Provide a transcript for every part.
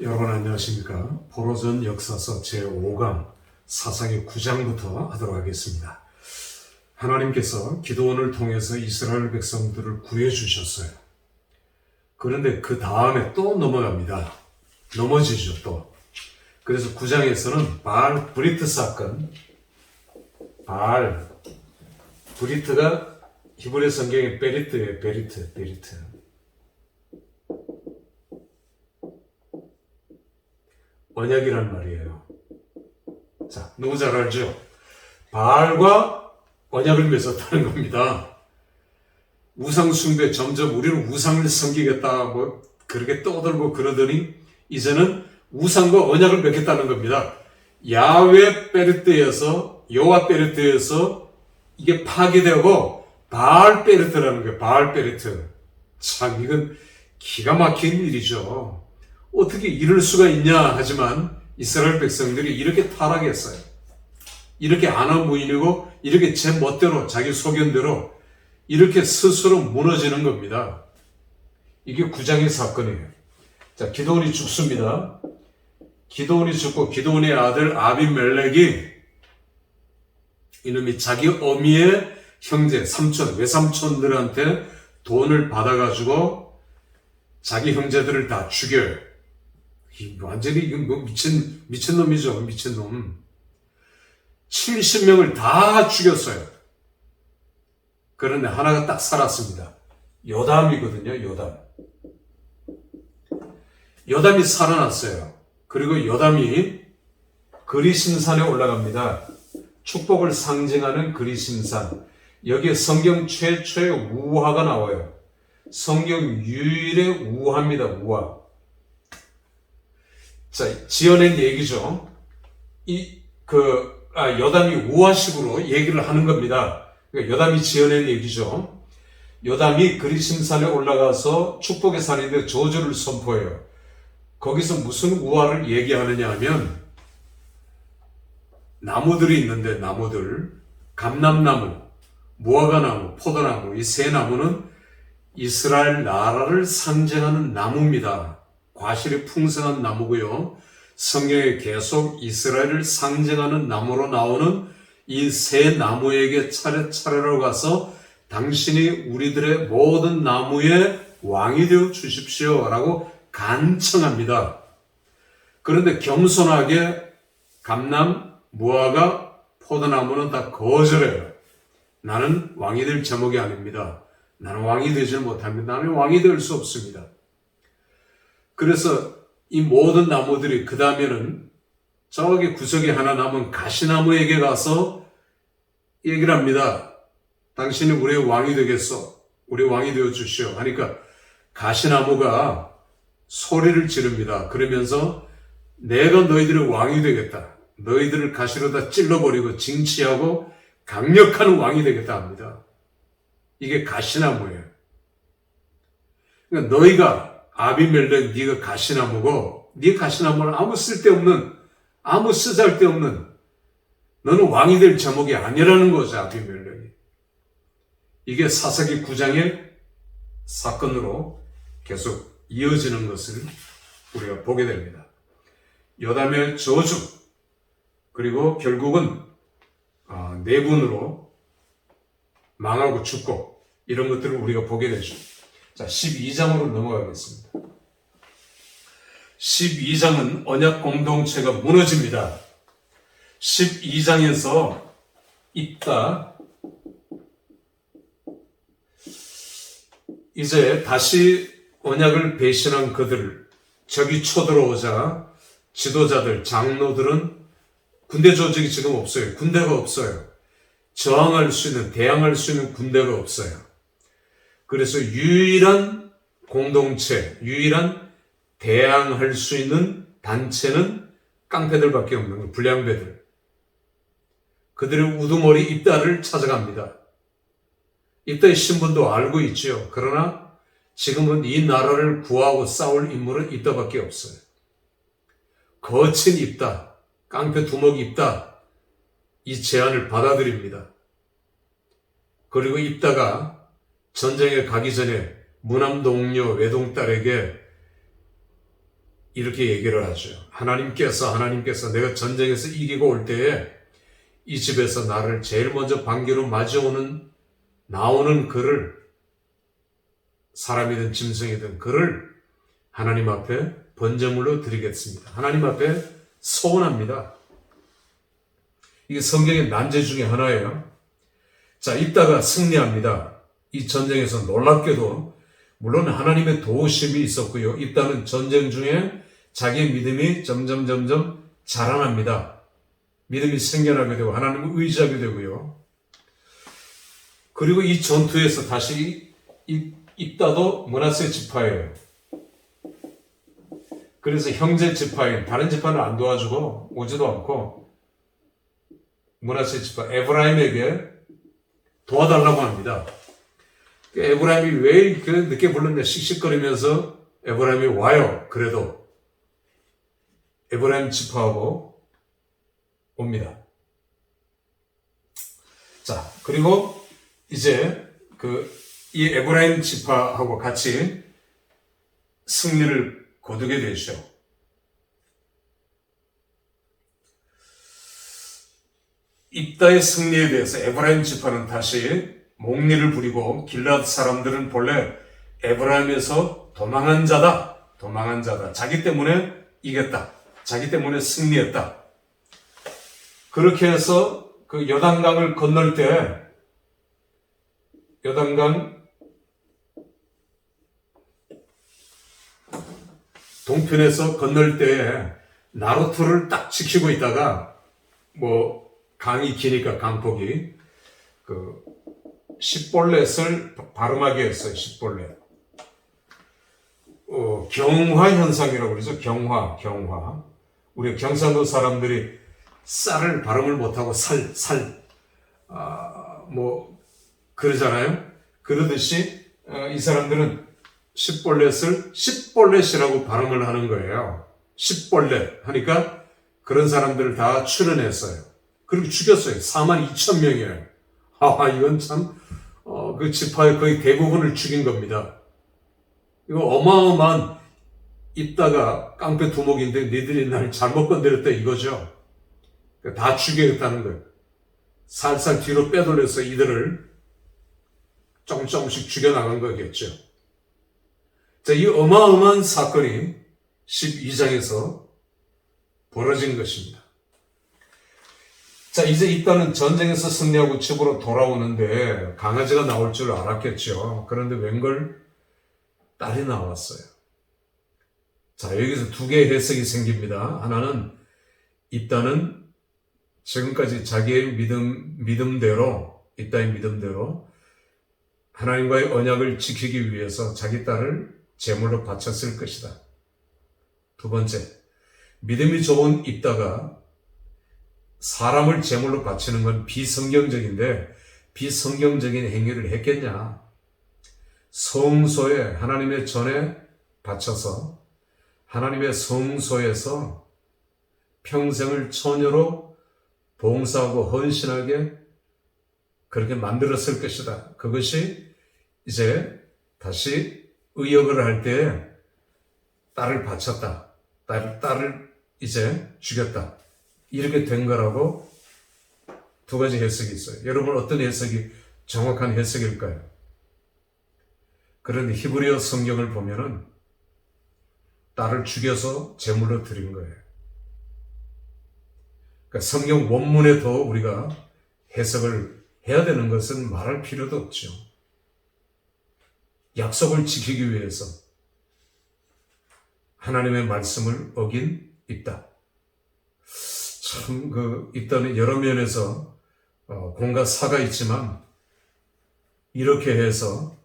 여러분 안녕하십니까? 포로전 역사서 제5강 사사기 9장부터 하도록 하겠습니다. 하나님께서 기드온을 통해서 이스라엘 백성들을 구해주셨어요. 그런데 그 다음에 또 넘어갑니다. 넘어지죠 또. 그래서 9장에서는 바알 브리트 사건, 바알 브리트가 히브리 성경의 베리트예요. 베리트. 언약이란 말이에요. 자, 너무 잘 알죠? 바알과 언약을 맺었다는 겁니다. 우상 숭배, 점점 우리는 우상을 섬기겠다 그렇게 떠들고 그러더니 이제는 우상과 언약을 맺겠다는 겁니다. 야훼 베르트에서 여호와 베르트에서 이게 파괴되고 바알 베르트라는 거예요. 바알 베르트. 참 이건 기가 막힌 일이죠. 어떻게 이럴 수가 있냐 하지만 이스라엘 백성들이 이렇게 타락했어요. 이렇게 안하무인이고 이렇게 제 멋대로 자기 소견대로 이렇게 스스로 무너지는 겁니다. 이게 9장의 사건이에요. 자, 기드온이 죽습니다. 기드온이 죽고 기드온의 아들 아비멜렉이 이놈이 자기 어미의 형제, 삼촌, 외삼촌들한테 돈을 받아가지고 자기 형제들을 다 죽여요. 완전히 이건 뭐 미친놈이죠. 미친놈. 70명을 다 죽였어요. 그런데 하나가 딱 살았습니다. 요담이거든요. 요담이 살아났어요. 그리고 요담이 그리심산에 올라갑니다. 축복을 상징하는 그리심산. 여기에 성경 최초의 우화가 나와요. 성경 유일의 우화입니다. 우화. 자, 지어낸 얘기죠. 요담이 우화식으로 얘기를 하는 겁니다. 그러니까 요담이 지어낸 얘기죠. 요담이 그리심산에 올라가서 축복의 산인데 저주를 선포해요. 거기서 무슨 우화를 얘기하느냐 하면 나무들이 있는데 나무들, 감람나무, 무화과나무, 포도나무 이 세 나무는 이스라엘 나라를 상징하는 나무입니다. 과실이 풍성한 나무고요. 성경에 계속 이스라엘을 상징하는 나무로 나오는 이 세 나무에게 차례차례로 가서 당신이 우리들의 모든 나무의 왕이 되어 주십시오 라고 간청합니다. 그런데 겸손하게 감람, 무화과, 포도나무는 다 거절해요. 나는 왕이 될 제목이 아닙니다. 나는 왕이 되지 못합니다. 나는 왕이 될 수 없습니다. 그래서 이 모든 나무들이 그 다음에는 저기 구석에 하나 남은 가시나무에게 가서 얘기를 합니다. 당신이 우리의 왕이 되겠소. 우리 왕이 되어주시오. 하니까 가시나무가 소리를 지릅니다. 그러면서 내가 너희들의 왕이 되겠다. 너희들을 가시로다 찔러버리고 징치하고 강력한 왕이 되겠다 합니다. 이게 가시나무예요. 그러니까 너희가 아비멜렉 네가 가시나무고 네 가시나무는 아무 쓸데없는 아무 쓰잘데없는 너는 왕이 될 제목이 아니라는 거죠. 아비멜렉이. 이게 사사기 9장의 사건으로 계속 이어지는 것을 우리가 보게 됩니다. 요담의 저주 그리고 결국은 내분으로 망하고 죽고 이런 것들을 우리가 보게 되죠. 자, 12장으로 넘어가겠습니다. 12장은 언약 공동체가 무너집니다. 12장에서 입다 이제 다시 언약을 배신한 그들 적이 쳐들어오자 지도자들, 장로들은 군대 조직이 지금 없어요. 군대가 없어요. 저항할 수 있는, 대항할 수 있는 군대가 없어요. 그래서 유일한 공동체, 유일한 대항할 수 있는 단체는 깡패들밖에 없는 거예요. 불량배들. 그들의 우두머리 입다를 찾아갑니다. 입다의 신분도 알고 있죠. 그러나 지금은 이 나라를 구하고 싸울 인물은 입다밖에 없어요. 거친 입다, 깡패 두목이 입다, 이 제안을 받아들입니다. 그리고 입다가 전쟁에 가기 전에 무남 동료 외동딸에게 이렇게 얘기를 하죠. 하나님께서 내가 전쟁에서 이기고 올 때에 이 집에서 나를 제일 먼저 반기로 나오는 그를, 사람이든 짐승이든 그를 하나님 앞에 번제물로 드리겠습니다. 하나님 앞에 소원합니다. 이게 성경의 난제 중에 하나예요. 자, 이따가 승리합니다. 이 전쟁에서 놀랍게도 물론 하나님의 도우심이 있었고요. 이따는 전쟁 중에 자기의 믿음이 점점 자라납니다. 믿음이 생겨나게 되고 하나님을 의지하게 되고요. 그리고 이 전투에서 다시 입다도 므낫세 지파예요. 그래서 형제 지파인 다른 지파는 안 도와주고 오지도 않고 므낫세 지파 에브라임에게 도와달라고 합니다. 에브라임이 왜 이렇게 늦게 불렀냐 씩씩거리면서 에브라임이 와요. 그래도 에브라임 지파하고 옵니다. 자, 그리고 이제 이 에브라임 지파하고 같이 승리를 거두게 되죠. 입다의 승리에 대해서 에브라임 지파는 다시 몽리를 부리고 길앗 사람들은 본래 에브라임에서 도망한 자다. 자기 때문에 이겼다. 자기 때문에 승리했다. 그렇게 해서 그 요단강을 건널 때 요단강 동편에서 건널 때 나루토를 딱 지키고 있다가 강이 기니까 강폭이 십볼렛을 발음하게 했어요. 십볼렛. 경화 현상이라고 그러죠. 경화. 우리 경상도 사람들이 쌀을 발음을 못하고 그러잖아요. 그러듯이 이 사람들은 십볼렛을 십볼렛이라고 발음을 하는 거예요. 십볼렛 하니까 그런 사람들을 다 추련했어요. 그리고 죽였어요. 42,000명이에요. 이건 참 그 지파의 거의 대부분을 죽인 겁니다. 이거 어마어마한 입다가 깡패 두목인데 니들이 날 잘못 건드렸다 이거죠. 다 죽여야겠다는 거예요. 살살 뒤로 빼돌려서 이들을 조금씩 죽여나간 거겠죠. 자, 이 어마어마한 사건이 12장에서 벌어진 것입니다. 자, 이제 입다는 전쟁에서 승리하고 집으로 돌아오는데 강아지가 나올 줄 알았겠죠. 그런데 웬걸 딸이 나왔어요. 자, 여기서 두 개의 해석이 생깁니다. 하나는 입다는 지금까지 자기의 입다의 믿음대로 하나님과의 언약을 지키기 위해서 자기 딸을 제물로 바쳤을 것이다. 두 번째, 믿음이 좋은 입다가 사람을 제물로 바치는 건 비성경적인데 비성경적인 행위를 했겠냐? 성소에 하나님의 전에 바쳐서 하나님의 성소에서 평생을 처녀로 봉사하고 헌신하게 그렇게 만들었을 것이다. 그것이 이제 다시 의역을 할 때 딸을 바쳤다. 딸을 이제 죽였다. 이렇게 된 거라고 두 가지 해석이 있어요. 여러분 어떤 해석이 정확한 해석일까요? 그런데 히브리어 성경을 보면은 딸을 죽여서 제물로 드린 거예요. 그러니까 성경 원문에 더 우리가 해석을 해야 되는 것은 말할 필요도 없죠. 약속을 지키기 위해서 하나님의 말씀을 어긴 입다. 참 입다는 여러 면에서 공과 사가 있지만 이렇게 해서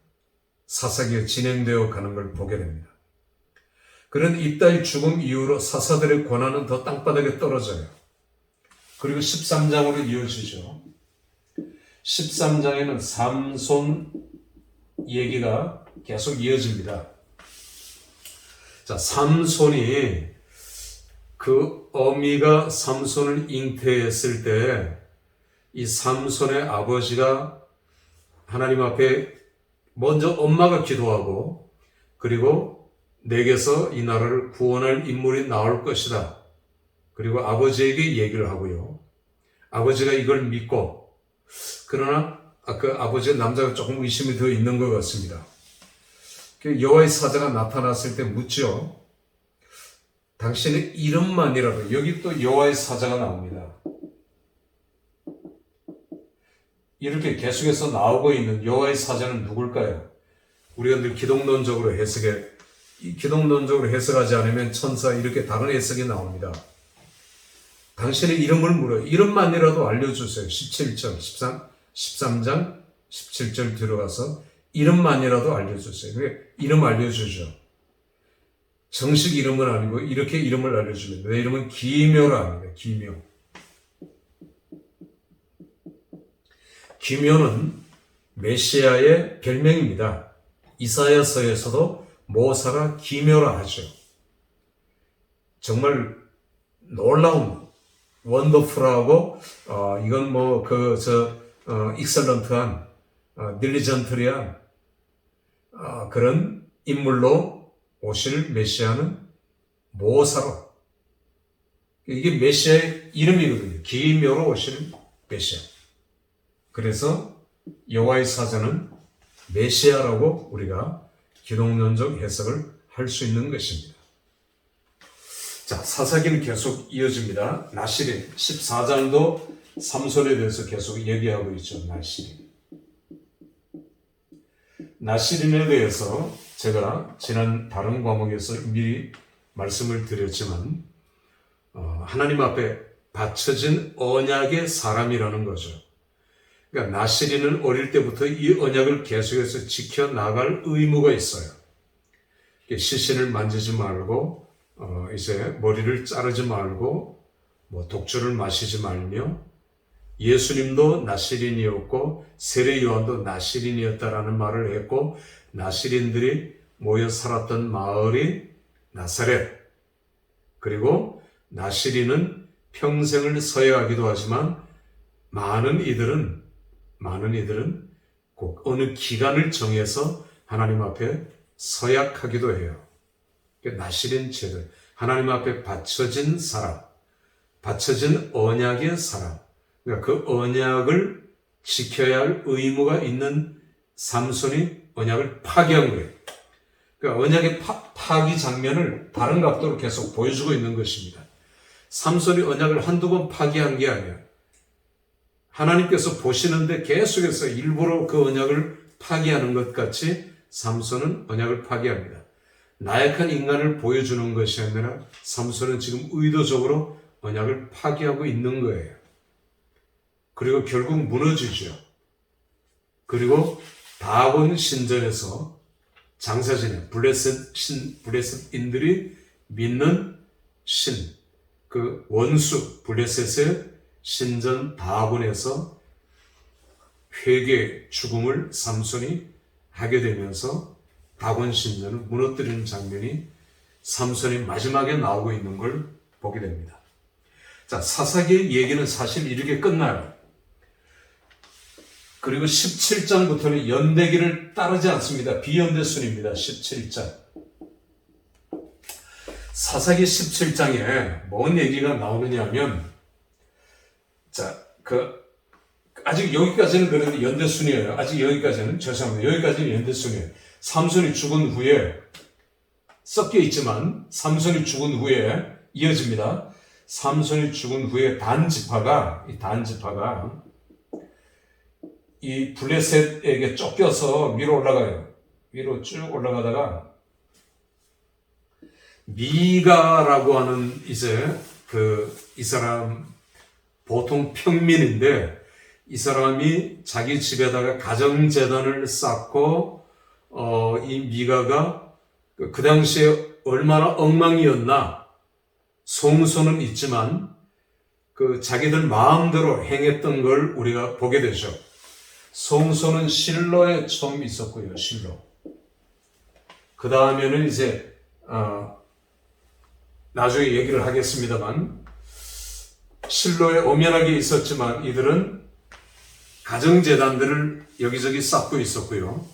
사사기가 진행되어 가는 걸 보게 됩니다. 그런 입다의 죽음 이후로 사사들의 권한은 더 땅바닥에 떨어져요. 그리고 13장으로 이어지죠. 13장에는 삼손 얘기가 계속 이어집니다. 자, 삼손이 그 어미가 삼손을 잉태했을 때 이 삼손의 아버지가 하나님 앞에 먼저 엄마가 기도하고 그리고 내게서 이 나라를 구원할 인물이 나올 것이다. 그리고 아버지에게 얘기를 하고요. 아버지가 이걸 믿고, 그러나 그 아버지의 남자가 조금 의심이 더 있는 것 같습니다. 여호와의 사자가 나타났을 때 묻죠. 당신의 이름만이라도, 여기 또 여호와의 사자가 나옵니다. 이렇게 계속해서 나오고 있는 여호와의 사자는 누굴까요? 우리가 늘 기독론적으로 해석하지 않으면 천사 이렇게 다른 해석이 나옵니다. 당신의 이름을 물어요. 이름만이라도 알려주세요. 17절, 13장 17절 들어가서 이름만이라도 알려주세요. 이름 알려주죠. 정식 이름은 아니고 이렇게 이름을 알려주면 내 이름은 기묘라 합니다. 기묘. 기묘는 메시아의 별명입니다. 이사야서에서도 모사라 기묘라 하죠. 정말 놀라운, 원더풀하고 이건 익설런트한, 딜리전트리한 그런 인물로 오실 메시아는 모사로, 이게 메시아의 이름이거든요. 기묘로 오실 메시아. 그래서 여호와의 사자는 메시아라고 우리가 기독론적 해석을 할 수 있는 것입니다. 자, 사사기는 계속 이어집니다. 나시린 14장도 삼손에 대해서 계속 얘기하고 있죠. 나시린에 대해서 제가 지난 다른 과목에서 미리 말씀을 드렸지만 하나님 앞에 바쳐진 언약의 사람이라는 거죠. 그러니까 나시린은 어릴 때부터 이 언약을 계속해서 지켜나갈 의무가 있어요. 시신을 만지지 말고 이제 머리를 자르지 말고 독주를 마시지 말며, 예수님도 나시린이었고 세례 요한도 나시린이었다라는 말을 했고, 나시린들이 모여 살았던 마을이 나사렛, 그리고 나시린은 평생을 서예하기도 하지만 많은 이들은 꼭 어느 기간을 정해서 하나님 앞에 서약하기도 해요. 나시린 제도, 하나님 앞에 바쳐진 사람, 바쳐진 언약의 사람, 그러니까 그 언약을 지켜야 할 의무가 있는 삼손이 언약을 파기한 거예요. 그러니까 언약의 파기 장면을 다른 각도로 계속 보여주고 있는 것입니다. 삼손이 언약을 한두 번 파기한 게 아니에요. 하나님께서 보시는데 계속해서 일부러 그 언약을 파기하는 것 같이 삼손은 언약을 파기합니다. 나약한 인간을 보여주는 것이 아니라 삼손은 지금 의도적으로 언약을 파기하고 있는 거예요. 그리고 결국 무너지죠. 그리고 다곤 신전에서 장사 지내 블레셋인들이 믿는 신, 그 원수 블레셋의 신전 다곤에서 회개 죽음을 삼손이 하게 되면서 다곤 신전을 무너뜨리는 장면이 삼손이 마지막에 나오고 있는 걸 보게 됩니다. 자, 사사기의 얘기는 사실 이렇게 끝나요. 그리고 17장부터는 연대기를 따르지 않습니다. 비연대순입니다. 17장. 사사기 17장에 뭔 얘기가 나오느냐 하면, 자, 아직 여기까지는 그래도 연대순이에요. 아직 여기까지는, 죄송합니다. 여기까지는 연대순이에요. 삼손이 죽은 후에, 섞여 있지만, 삼손이 죽은 후에 이어집니다. 삼손이 죽은 후에 단지파가 이 블레셋에게 쫓겨서 위로 올라가요. 위로 쭉 올라가다가 미가라고 하는 이제 이 사람 보통 평민인데, 이 사람이 자기 집에다가 가정재단을 쌓고 이 미가가 그 당시에 얼마나 엉망이었나 송소는 있지만 그 자기들 마음대로 행했던 걸 우리가 보게 되죠. 송소는 실로에 처음 있었고요. 실로. 그 다음에는 이제 나중에 얘기를 하겠습니다만, 실로에 엄연하게 있었지만 이들은 가정재단들을 여기저기 쌓고 있었고요.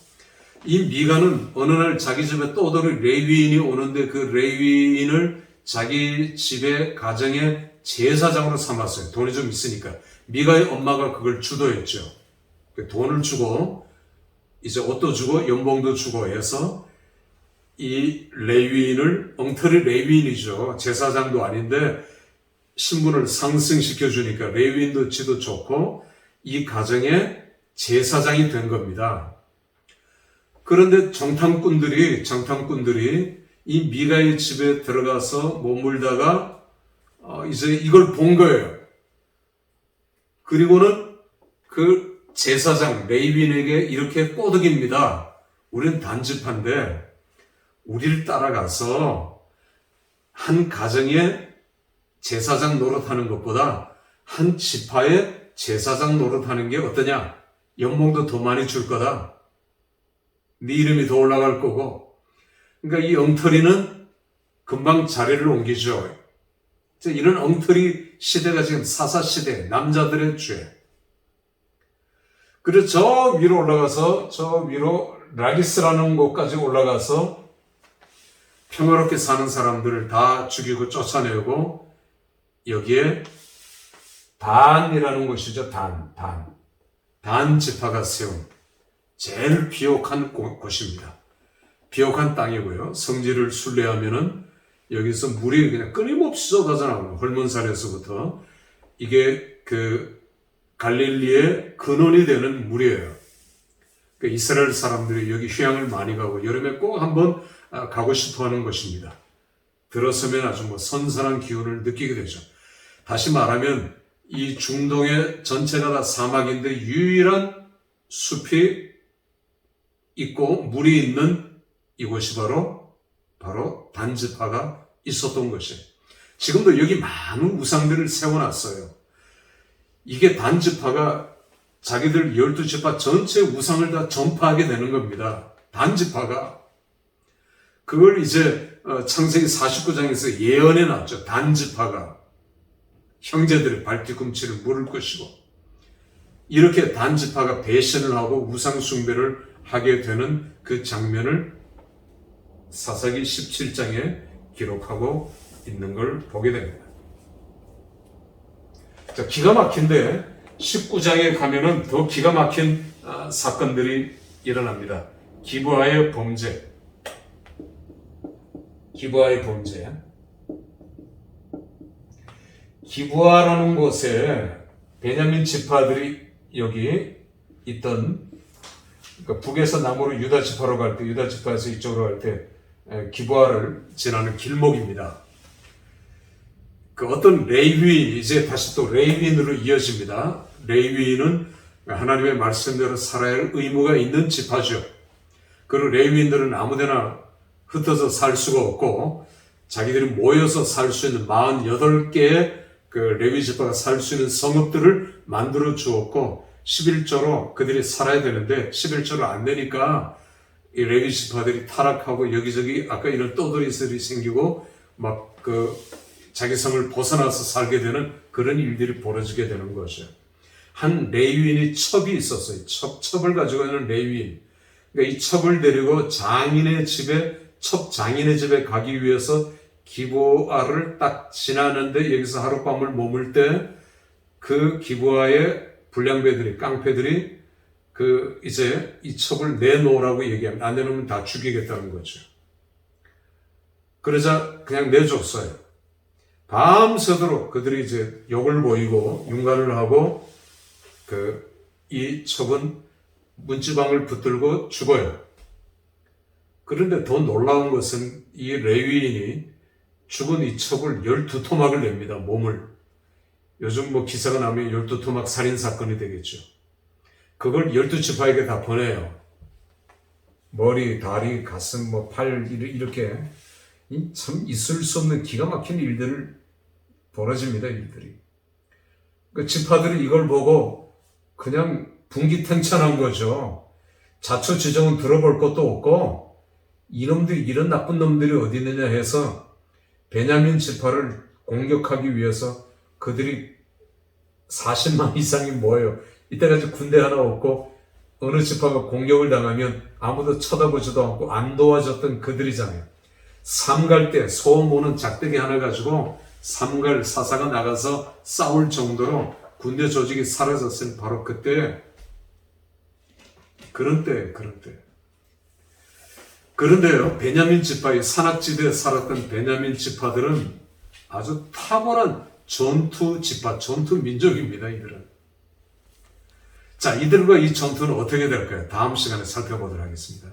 이 미가는 어느 날 자기 집에 떠돌이 레위인이 오는데 그 레위인을 자기 집의 가정의 제사장으로 삼았어요. 돈이 좀 있으니까. 미가의 엄마가 그걸 주도했죠. 돈을 주고 이제 옷도 주고 연봉도 주고 해서 이 레위인을, 엉터리 레위인이죠. 제사장도 아닌데 신분을 상승시켜 주니까 레위인도 지도 좋고 이 가정의 제사장이 된 겁니다. 그런데 정탐꾼들이 이 미가의 집에 들어가서 머물다가 이제 이걸 본 거예요. 그리고는 그 제사장 레위인에게 이렇게 꼬드깁니다. 우린 단지파인데 우리를 따라가서 한 가정의 제사장 노릇하는 것보다 한 지파의 제사장 노릇하는 게 어떠냐? 연봉도 더 많이 줄 거다. 네 이름이 더 올라갈 거고. 그러니까 이 엉터리는 금방 자리를 옮기죠. 이런 엉터리 시대가 지금 사사시대, 남자들의 죄. 그래서 저 위로 올라가서, 저 위로 라기스라는 곳까지 올라가서 평화롭게 사는 사람들을 다 죽이고 쫓아내고 여기에 단이라는 곳이죠. 단 지파가 세운 제일 비옥한 곳입니다. 비옥한 땅이고요. 성지를 순례하면은 여기서 물이 그냥 끊임없이 쏟아져 나오는 헐몬산에서부터 이게 그 갈릴리의 근원이 되는 물이에요. 그 이스라엘 사람들이 여기 휴양을 많이 가고 여름에 꼭 한번 가고 싶어 하는 곳입니다. 들어서면 아주 선선한 기운을 느끼게 되죠. 다시 말하면 이 중동의 전체가 다 사막인데 유일한 숲이 있고 물이 있는 이곳이 바로 단지파가 있었던 것이에요. 지금도 여기 많은 우상들을 세워놨어요. 이게 단지파가 자기들 12지파 전체 우상을 다 전파하게 되는 겁니다. 단지파가. 그걸 이제 창세기 49장에서 예언해 놨죠. 단지파가 형제들의 발뒤꿈치를 물을 것이고 이렇게 단지파가 배신을 하고 우상 숭배를 하게 되는 그 장면을 사사기 17장에 기록하고 있는 걸 보게 됩니다. 자, 기가 막힌데 19장에 가면은 더 기가 막힌 사건들이 일어납니다. 기브아의 범죄. 기브아라는 곳에 베냐민 지파들이 여기 있던, 그러니까 북에서 남으로 유다 지파로 갈 때, 유다 지파에서 이쪽으로 갈 때 기브아를 지나는 길목입니다. 그 어떤 레위인, 이제 다시 또 레위인으로 이어집니다. 레위인은 하나님의 말씀대로 살아야 할 의무가 있는 지파죠. 그리고 레위인들은 아무데나 흩어져 살 수가 없고 자기들이 모여서 살 수 있는 48개의 그 레위 지파가 살 수 있는 성읍들을 만들어 주었고 11조로 그들이 살아야 되는데 11조를 안 내니까 이 레위 지파들이 타락하고 여기저기 아까 이런 떠돌이들이 생기고 막 그 자기 성을 벗어나서 살게 되는 그런 일들이 벌어지게 되는 거죠. 한 레위인이 첩이 있었어요. 첩을 가지고 있는 레위인. 그러니까 이 첩을 데리고 장인의 집에 가기 위해서 기브아를 딱 지나는데 여기서 하룻밤을 머물 때 그 기브아의 불량배들이, 깡패들이 이제 이 첩을 내놓으라고 얘기합니다. 안 내놓으면 다 죽이겠다는 거죠. 그러자 그냥 내줬어요. 밤새도록 그들이 이제 욕을 보이고 윤곽을 하고 이 첩은 문지방을 붙들고 죽어요. 그런데 더 놀라운 것은 이 레위인이 죽은 이 첩을 12토막을 냅니다. 몸을. 요즘 기사가 나면 12토막 살인사건이 되겠죠. 그걸 12지파에게 다 보내요. 머리, 다리, 가슴, 팔 이렇게 참 있을 수 없는 기가 막힌 일들을 벌어집니다. 일들이. 그 지파들이 이걸 보고 그냥 분기탱천한 거죠. 자초지종은 들어볼 것도 없고 이놈들이 이런 나쁜 놈들이 어디 있느냐 해서 베냐민 지파를 공격하기 위해서 그들이 40만 이상이 모여요. 이때까지 군대 하나 없고 어느 지파가 공격을 당하면 아무도 쳐다보지도 않고 안 도와줬던 그들이잖아요. 삼갈 때 소음 오는 작대기 하나 가지고 삼갈 사사가 나가서 싸울 정도로 군대 조직이 사라졌을 바로 그때, 그런 때. 그런데요, 베냐민 지파의 산악지대에 살았던 베냐민 지파들은 아주 탁월한 전투 지파, 전투 민족입니다, 이들은. 자, 이들과 이 전투는 어떻게 될까요? 다음 시간에 살펴보도록 하겠습니다.